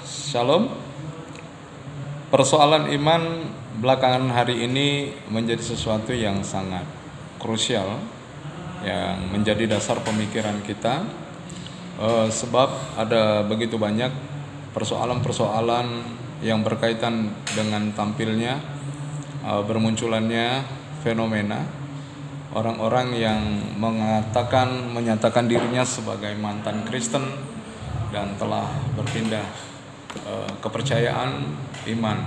Shalom. Persoalan iman belakangan hari ini menjadi sesuatu yang sangat krusial, yang menjadi dasar pemikiran kita, sebab ada begitu banyak persoalan-persoalan yang berkaitan dengan tampilnya, bermunculannya fenomena orang-orang yang menyatakan dirinya sebagai mantan Kristen dan telah berpindah kepercayaan iman.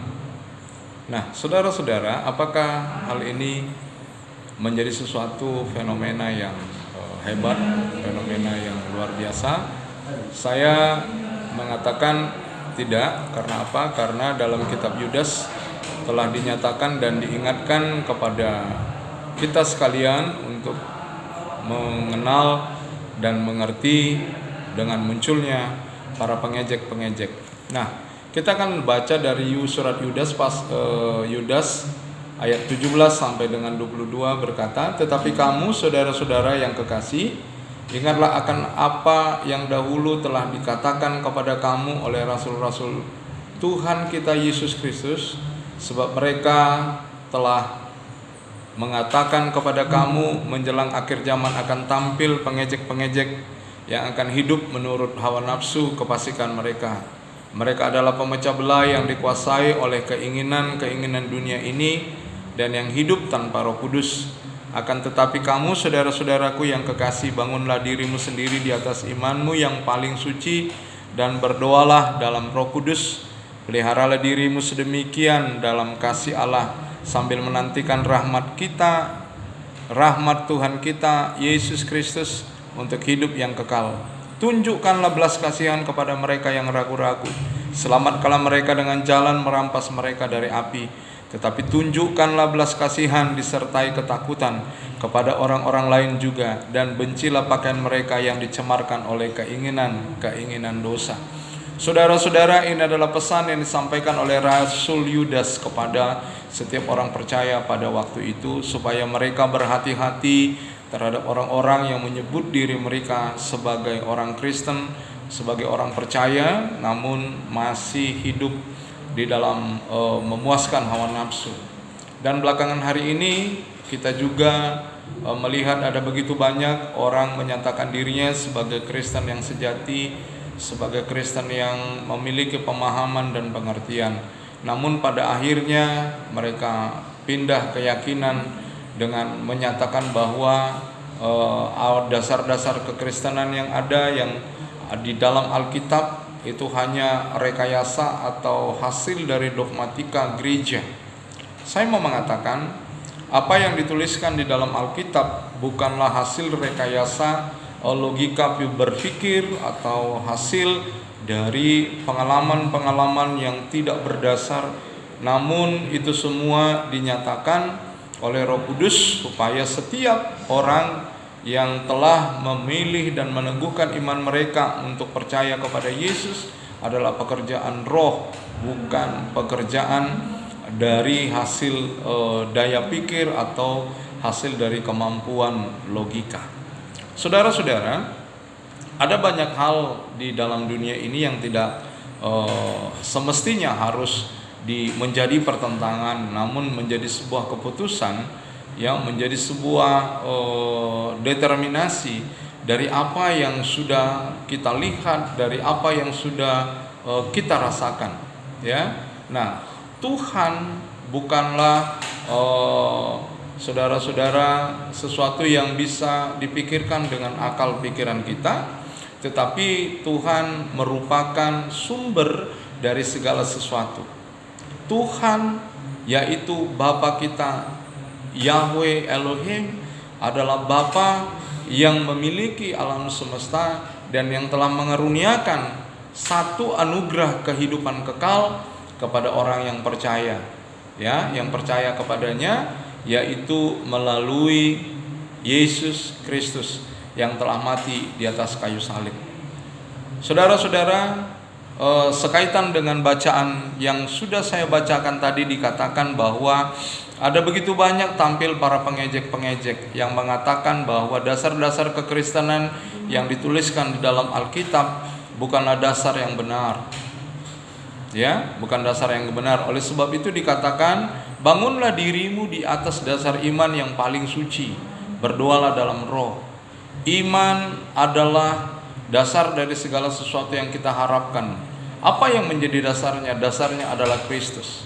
Nah, saudara-saudara, apakah hal ini menjadi sesuatu fenomena yang hebat, fenomena yang luar biasa? Saya mengatakan tidak. Karena apa? Karena dalam kitab Yudas telah dinyatakan dan diingatkan kepada kita sekalian untuk mengenal dan mengerti dengan munculnya para pengejek-pengejek. Nah, kita akan baca dari surat Yudas Yudas ayat 17 sampai dengan 22 berkata, "Tetapi kamu saudara-saudara yang kekasih, ingatlah akan apa yang dahulu telah dikatakan kepada kamu oleh rasul-rasul Tuhan kita Yesus Kristus, sebab mereka telah mengatakan kepada kamu menjelang akhir zaman akan tampil pengejek-pengejek yang akan hidup menurut hawa nafsu kefasikan mereka. Mereka adalah pemecah belah yang dikuasai oleh keinginan-keinginan dunia ini dan yang hidup tanpa Roh Kudus. Akan tetapi kamu saudara-saudaraku yang kekasih, bangunlah dirimu sendiri di atas imanmu yang paling suci dan berdoalah dalam Roh Kudus. Peliharalah dirimu sedemikian dalam kasih Allah sambil menantikan rahmat Tuhan kita Yesus Kristus untuk hidup yang kekal. Tunjukkanlah belas kasihan kepada mereka yang ragu-ragu. Selamatkanlah mereka dengan jalan merampas mereka dari api. Tetapi tunjukkanlah belas kasihan disertai ketakutan kepada orang-orang lain juga, dan bencilah pakaian mereka yang dicemarkan oleh keinginan dosa." Saudara-saudara, ini adalah pesan yang disampaikan oleh Rasul Yudas kepada setiap orang percaya pada waktu itu, supaya mereka berhati-hati terhadap orang-orang yang menyebut diri mereka sebagai orang Kristen, sebagai orang percaya, namun masih hidup di dalam memuaskan hawa nafsu. Dan belakangan hari ini kita juga melihat ada begitu banyak orang menyatakan dirinya sebagai Kristen yang sejati, sebagai Kristen yang memiliki pemahaman dan pengertian. Namun pada akhirnya mereka pindah keyakinan dengan menyatakan bahwa dasar-dasar kekristenan yang ada yang di dalam Alkitab itu hanya rekayasa atau hasil dari dogmatika gereja. Saya mau mengatakan, apa yang dituliskan di dalam Alkitab bukanlah hasil rekayasa logika berpikir atau hasil dari pengalaman-pengalaman yang tidak berdasar, namun itu semua dinyatakan oleh Roh Kudus supaya setiap orang yang telah memilih dan meneguhkan iman mereka untuk percaya kepada Yesus adalah pekerjaan Roh, bukan pekerjaan dari hasil daya pikir atau hasil dari kemampuan logika. Saudara-saudara, ada banyak hal di dalam dunia ini yang tidak semestinya harus menjadi pertentangan, namun menjadi sebuah keputusan yang menjadi sebuah determinasi dari apa yang sudah kita lihat, dari apa yang sudah kita rasakan, ya. Nah, Tuhan bukanlah saudara-saudara sesuatu yang bisa dipikirkan dengan akal pikiran kita, tetapi Tuhan merupakan sumber dari segala sesuatu. Tuhan, yaitu Bapa kita, Yahweh Elohim, adalah Bapa yang memiliki alam semesta dan yang telah mengaruniakan satu anugerah kehidupan kekal kepada orang yang percaya, ya, yang percaya kepadanya, yaitu melalui Yesus Kristus yang telah mati di atas kayu salib. Saudara-saudara, sekaitan dengan bacaan yang sudah saya bacakan tadi, dikatakan bahwa ada begitu banyak tampil para pengejek-pengejek yang mengatakan bahwa dasar-dasar kekristenan yang dituliskan di dalam Alkitab bukanlah dasar yang benar. Ya, bukan dasar yang benar. Oleh sebab itu dikatakan, bangunlah dirimu di atas dasar iman yang paling suci. Berdoalah dalam roh. Iman adalah dasar dari segala sesuatu yang kita harapkan. Apa yang menjadi dasarnya? Dasarnya adalah Kristus.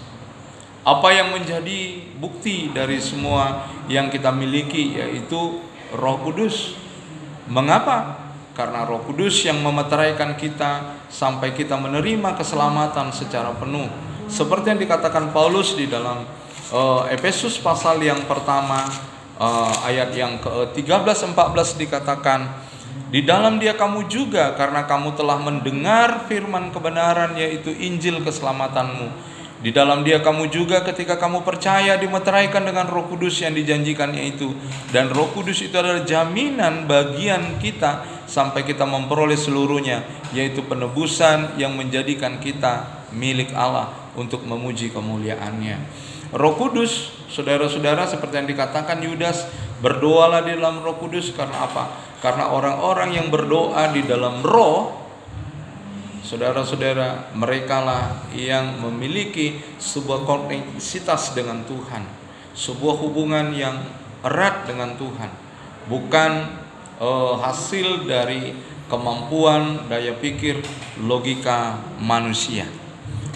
Apa yang menjadi bukti dari semua yang kita miliki, yaitu Roh Kudus. Mengapa? Karena Roh Kudus yang memeteraikan kita sampai kita menerima keselamatan secara penuh. Seperti yang dikatakan Paulus di dalam Efesus pasal yang pertama, ayat yang ke-13-14 dikatakan, di dalam Dia kamu juga, karena kamu telah mendengar firman kebenaran, yaitu Injil keselamatanmu. Di dalam Dia kamu juga ketika kamu percaya dimeteraikan dengan Roh Kudus yang dijanjikannya itu. Dan Roh Kudus itu adalah jaminan bagian kita sampai kita memperoleh seluruhnya, yaitu penebusan yang menjadikan kita milik Allah untuk memuji kemuliaan-Nya. Roh Kudus, saudara-saudara, seperti yang dikatakan Yudas, berdoalah di dalam Roh Kudus. Karena apa? Karena orang-orang yang berdoa di dalam Roh, saudara-saudara, merekalah yang memiliki sebuah koneksitas dengan Tuhan, sebuah hubungan yang erat dengan Tuhan, bukan hasil dari kemampuan, daya pikir, logika manusia.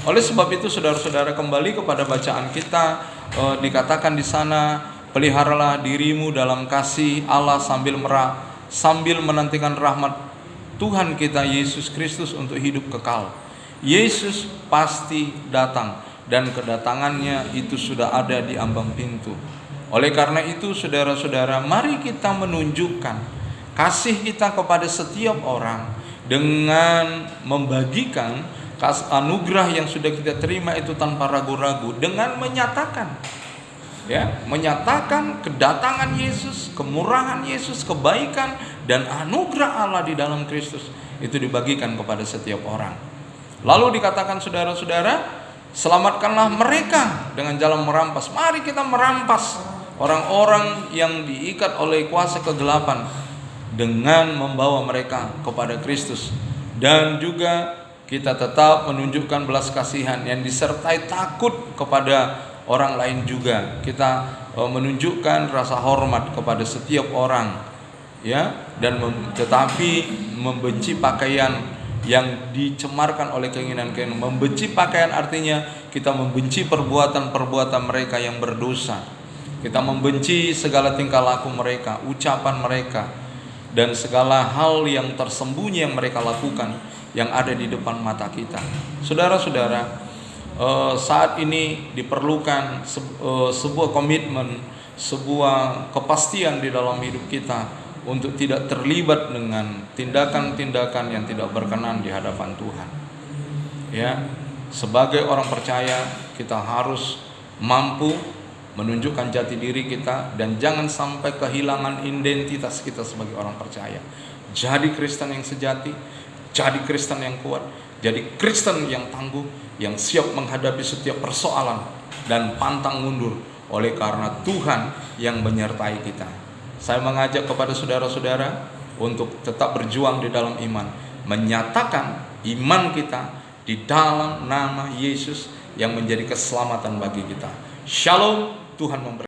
Oleh sebab itu, saudara-saudara, kembali kepada bacaan kita, dikatakan di sana, peliharalah dirimu dalam kasih Allah sambil menantikan rahmat Tuhan kita Yesus Kristus untuk hidup kekal. Yesus pasti datang, dan kedatangannya itu sudah ada di ambang pintu. Oleh karena itu, saudara-saudara, mari kita menunjukkan kasih kita kepada setiap orang dengan membagikan anugerah yang sudah kita terima itu tanpa ragu-ragu, dengan menyatakan kedatangan Yesus, kemurahan Yesus, kebaikan dan anugerah Allah di dalam Kristus itu dibagikan kepada setiap orang. Lalu dikatakan, saudara-saudara, selamatkanlah mereka dengan jalan merampas. Mari kita merampas orang-orang yang diikat oleh kuasa kegelapan dengan membawa mereka kepada Kristus. Dan juga kita tetap menunjukkan belas kasihan yang disertai takut kepada orang lain juga. Kita menunjukkan rasa hormat kepada setiap orang, dan tetapi membenci pakaian yang dicemarkan oleh keinginan-keinginan. Membenci pakaian artinya kita membenci perbuatan-perbuatan mereka yang berdosa. Kita membenci segala tingkah laku mereka, ucapan mereka, dan segala hal yang tersembunyi yang mereka lakukan yang ada di depan mata kita. Saudara-saudara, saat ini diperlukan sebuah komitmen, sebuah kepastian di dalam hidup kita untuk tidak terlibat dengan tindakan-tindakan yang tidak berkenan di hadapan Tuhan. Sebagai orang percaya, kita harus mampu menunjukkan jati diri kita dan jangan sampai kehilangan identitas kita sebagai orang percaya. Jadi Kristen yang sejati, jadi Kristen yang kuat, jadi Kristen yang tangguh, yang siap menghadapi setiap persoalan dan pantang mundur oleh karena Tuhan yang menyertai kita. Saya mengajak kepada saudara-saudara untuk tetap berjuang di dalam iman, menyatakan iman kita di dalam nama Yesus yang menjadi keselamatan bagi kita. Shalom, Tuhan memberkati.